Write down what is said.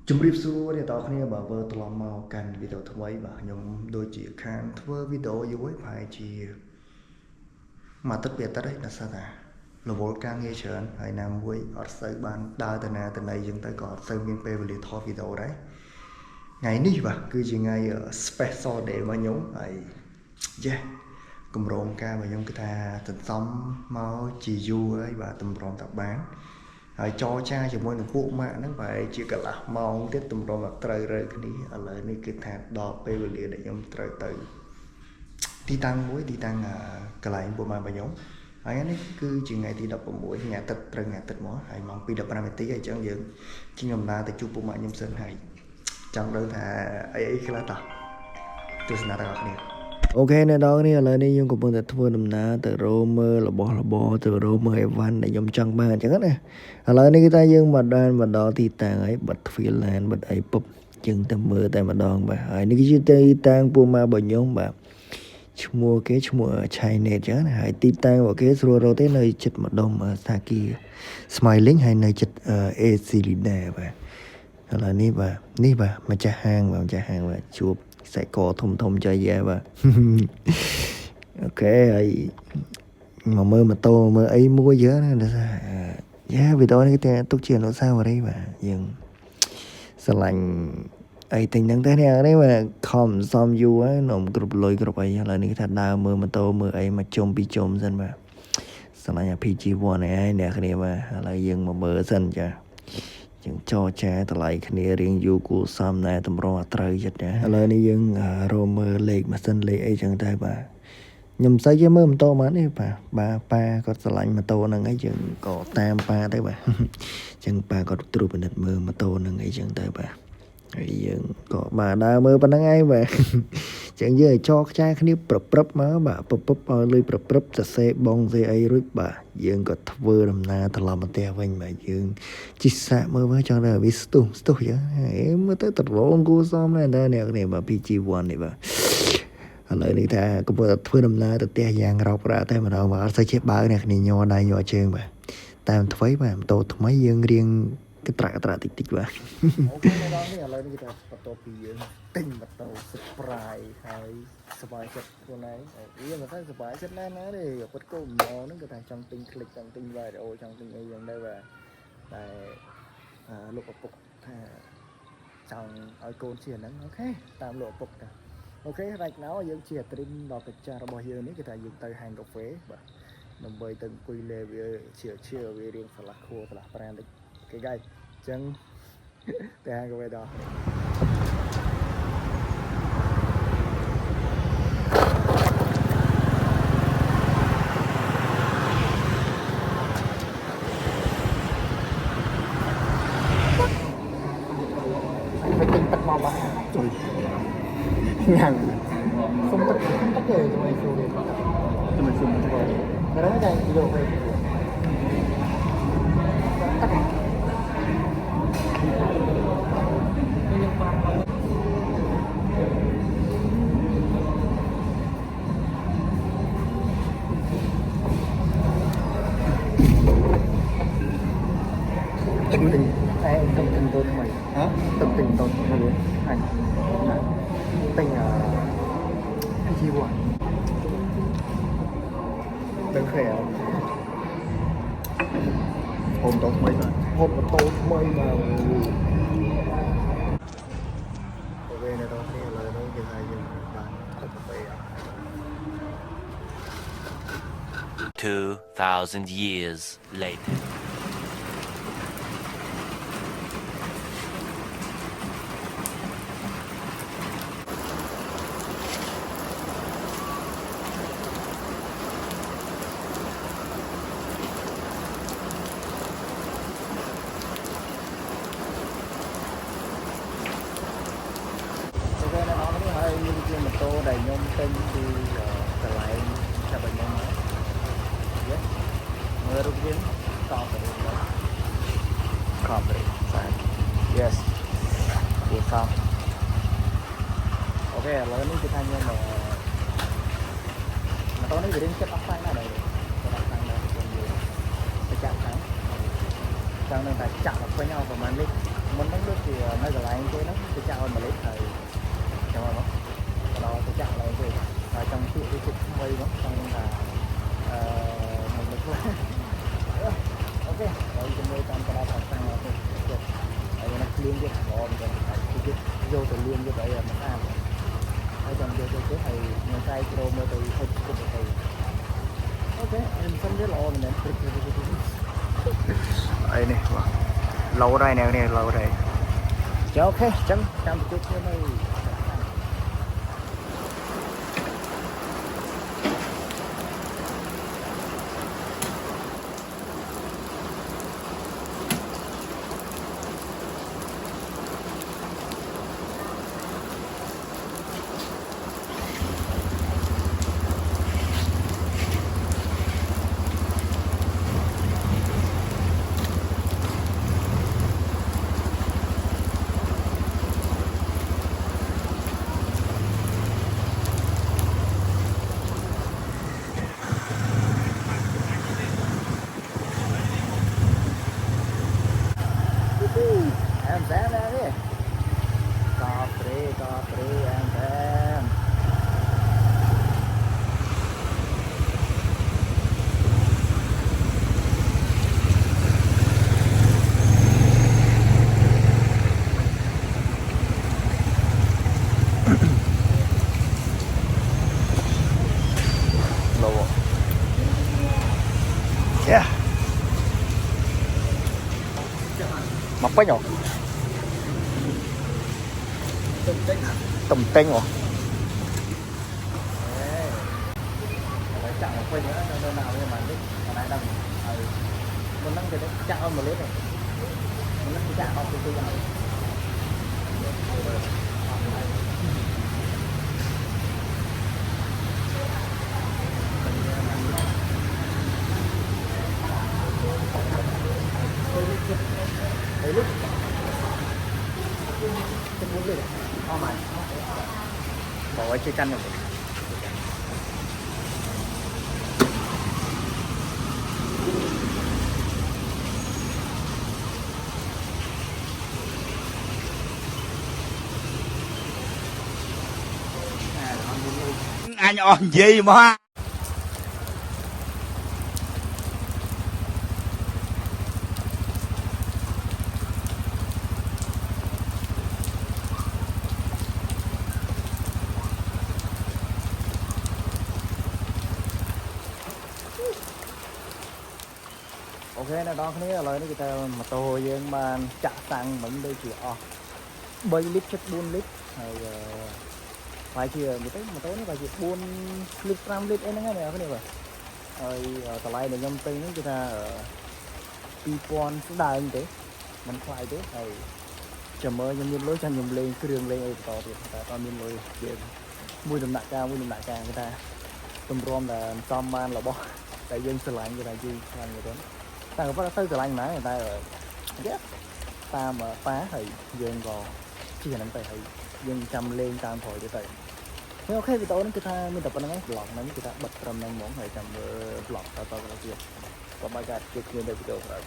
ជំរាបសួរអ្នកនរគ្នាបាទវើត្រឡប់មកកាន់វីដេអូថ្មីបាទខ្ញុំដូចជាខានធ្វើវីដេអូយូរហើយប្រហែលជាមួយអាទិត្យពីរអាទិត្យហើយដល់សារថារវល់ការងារច្រើនហើយណាមួយអត់សូវបានដើរទៅណាទៅណីចឹងទៅក៏អត់សូវមានពេលវេលាថតវីដេអូដែរថ្ងៃនេះបាទគឺជាថ្ងៃ special day របស់ខ្ញុំហើយ yeah គម្រោងការរបស់ខ្ញុំគឺថាសន្សំមកជាយូរហើយបាទតម្រាំតែបានហើយចរចាជាមួយនឹងពួកម៉ាក់ហ្នឹងប្រហែលជាកន្លះម៉ោងទៀតតម្រុំតែត្រូវរើគ្នាឥឡូវនេះគឺថាដល់ពេលវេលាដែលខ្ញុំត្រូវទៅទីតាំងមួយទីតាំងកន្លែងពួកម៉ាក់របស់ខ្ញុំហើយនេះគឺជាថ្ងៃទី16ថ្ងៃអាទិត្យត្រូវថ្ងៃអាទិត្យមកហើយម៉ោង2:15នាទីហើយអញ្ចឹងយើងជិះដំណើរទៅជួបពួកម៉ាក់ខ្ញុំសិនហើយចង់ដឹងថាអីខ្លះតោះទស្សនាទាំងអស់គ្នាអូខេអ្នកនរគ្នាឥឡូវនេះខ្ញុំកំពុងតែធ្វើដំណើរទៅរកមើលរបស់របរទៅរកមើលអីវ៉ាន់ដែលខ្ញុំចង់បានអញ្ចឹងណាឥឡូវនេះគឺថាយើងមកដល់ទីតាំងហើយបិទទ្វារឡានបិទអីពុបយើងទៅមើលតែម្ដងបាទហើយនេះគឺជាទីតាំងពូម៉ារបស់ខ្ញុំបាទឈ្មោះគេឈ្មោះ China អញ្ចឹងណាហើយទីតាំងរបស់គេស្រួលរកទេនៅចិត្តម្ដុំសាគី Smiling ហើយនៅចិត្ត AC Lina បាទឥឡូវនេះបាទនេះបាទម្ចាស់ហាងបាទជួបខ្សែកធំចៃយ៉ាបាទអូខេហើយមកមើលម៉ូតូមើលអីមួយយើណាដល់ថាយ៉ាវីដេអូនេះគេទុកជាអនុស្សាវរីយ៍បាទយើងស្រឡាញ់អីទិញហ្នឹងទេនេះបាទខំសំយូរហើយនំគ្រប់លុយគ្រប់អីឥឡូវនេះគេថាដើរមើលម៉ូតូមើលអីមកជុំពីរជុំសិនបាទស្រឡាញ់អា PG1 ហើយអ្នកគ្នាបាទឥឡូវយើងមកមើលសិនចាយើងចរចាតម្លៃគ្នារៀងយូរគួរសមដែរតម្រងអត្រូវចិត្តណាឥឡូវនេះយើងរកមើលលេខម៉ាស៊ីនលេខអីចឹងទៅបាទខ្ញុំស្អីគេមើលម៉ូតូមកនេះបាទប៉ាគាត់ស្រឡាញ់ម៉ូតូហ្នឹងអីយើងក៏តាមប៉ាទៅបាទអញ្ចឹងប៉ាគាត់ត្រួតពិនិត្យមើលម៉ូតូហ្នឹងអីចឹងទៅបាទហើយយើងក៏បាទដើរមើលប៉ុណ្្នឹងឯងបាទចឹងយើងឲ្យចរខ្ចាយគ្នាប្រឹបមកបាទពឹបឲ្យលុយប្រឹបសរសេរបងសេអីរួចបាទយើងក៏ធ្វើដំណើរត្រឡប់មកផ្ទះវិញបាទយើងជិះសាកមើលមកចង់ដល់វាស្ទុះចឹងមើលទៅត្រង់គួរសមដែរអ្នកនេះបាទ PG1 នេះបាទឥឡូវនេះថាកំពុងតែធ្វើដំណើរទៅផ្ទះយ៉ាងរ៉ោប្រាក់តែម្ដងបាទអត់សូវចេះបើកអ្នកគ្នាញ័រដៃញ័រជើងបាទតាមថ្មីបាទម៉ូតូថ្មីយើងរៀងកត្រាក់តិចបាទអូខេម្ដងនេះឥឡូវនេះគេថាបន្ទាប់ពីយើងទិញម៉ូតូ surprise ហើយសប្បាយចិត្តខ្លួនឯងវាមិនថាសប្បាយចិត្តណាស់ទេពិតគោលបំណងហ្នឹងគឺថាចង់ទិញ click ចង់ទិញ video ចង់ទិញអីយ៉ាងដែរបាទតែលោកឪពុកថាចង់ឲ្យកូនជាហ្នឹងអូខេតាមលោកឪពុកតាអូខេ right now យើងជាត្រីមដល់កិច្ចការរបស់យើងនេះគឺថាយើងទៅហាងកាហ្វេបាទដើម្បីទៅអង្គុយលេវាជាវារៀងឆ្លាស់ខួរឆ្លាស់ប្រាណតិចគេហ្គាយអញ្ចឹងទៅហាងកាហ្វេដល់មកបាទជួយញ៉ាំសុំទឹកទេជួយជួយសុំទៅរ៉ាតែយកទៅទឹកទិញតែទឹកទិញទៅថ្មីទឹកទិញទៅថ្មីអញទិញPG1 ដឹងខែហូបតោថ្មីបាទហូបតោថ្មីបាទទៅវិញដល់គ្នាឥឡូវនេះគេថាយើងបានទៅកាហ្វេ2,000 years later. យើងជាម៉ូតូដែលខ្ញុំទិញពីកន្លែងចាប់ឲ្យខ្ញុំមកមើលរូបយើងតបទៅខំទៅសាច់ yes វាខំអូខេឥឡូវនេះគឺថាខ្ញុំម៉ូតូនេះវារៀងចិត្តអត់ខ្លាំងណាស់ដែរអត់ខ្លាំងដែរខ្ញុំទៅចាក់ខាងចង់នឹងតែចាក់មកពេញអស់ប្រហែលនេះមុនហ្នឹងដូចជានៅក on mà lấy thầy cho nó đó tôi chắc là gì trong chuyện cái chuyện quay nó xong là mình được thôi ok rồi chúng tôi trong cái đó sang là ok đây nó liên kết bỏ mình cái vô từ liên cho tới nó ăn ở trong vô cái thầy người tay kilo mơ từ hơi cục thầy ok em xong rất là ổn nè đây này lâu đây nè lâu đây cho ok chẳng trong cái này em xem nè đi cà phê em xem lâu yeah mặc bánh nhở tầm tênh hả chặn một quay nữa nơi nào nhưng mà biết còn ai đâu mình đang cái chặn hơn một lít này mình đang chặn không tôi này lúc cái muốn lên oh my bỏ cái chơi canh rồi Anh on gì mà ok nó đó cái này lời nó kita mà tôi với bạn chặt tăng mình đây chỉ 3 lít chất 4 lít rồi phải chia một tí mà tối nó phải chia 4 lít 5 lít ấy nó nghe này cái này rồi rồi tờ lại để nhâm tinh nó kita pipon số đài như thế mình phải thế rồi chờ mơ nhâm lối cho nhâm lên cái đường lên ở to thì ta to nhâm lối kia mùi đầm nặng cao người ta tôm rom là tôm man là bo tại dân sờ lạnh người ta chi làm người đó ta có tới sờ lạnh nãy người ta rồi yes ta mà phá thì dân gò chỉ là nắm tay thì dân cầm lên tam thôi để tay nếu ok thì tôi nó kita mình tập nó vlog nó kita bật trầm năng món hay cầm vlog tao tao cái kia có bài gạt kia đây video rồi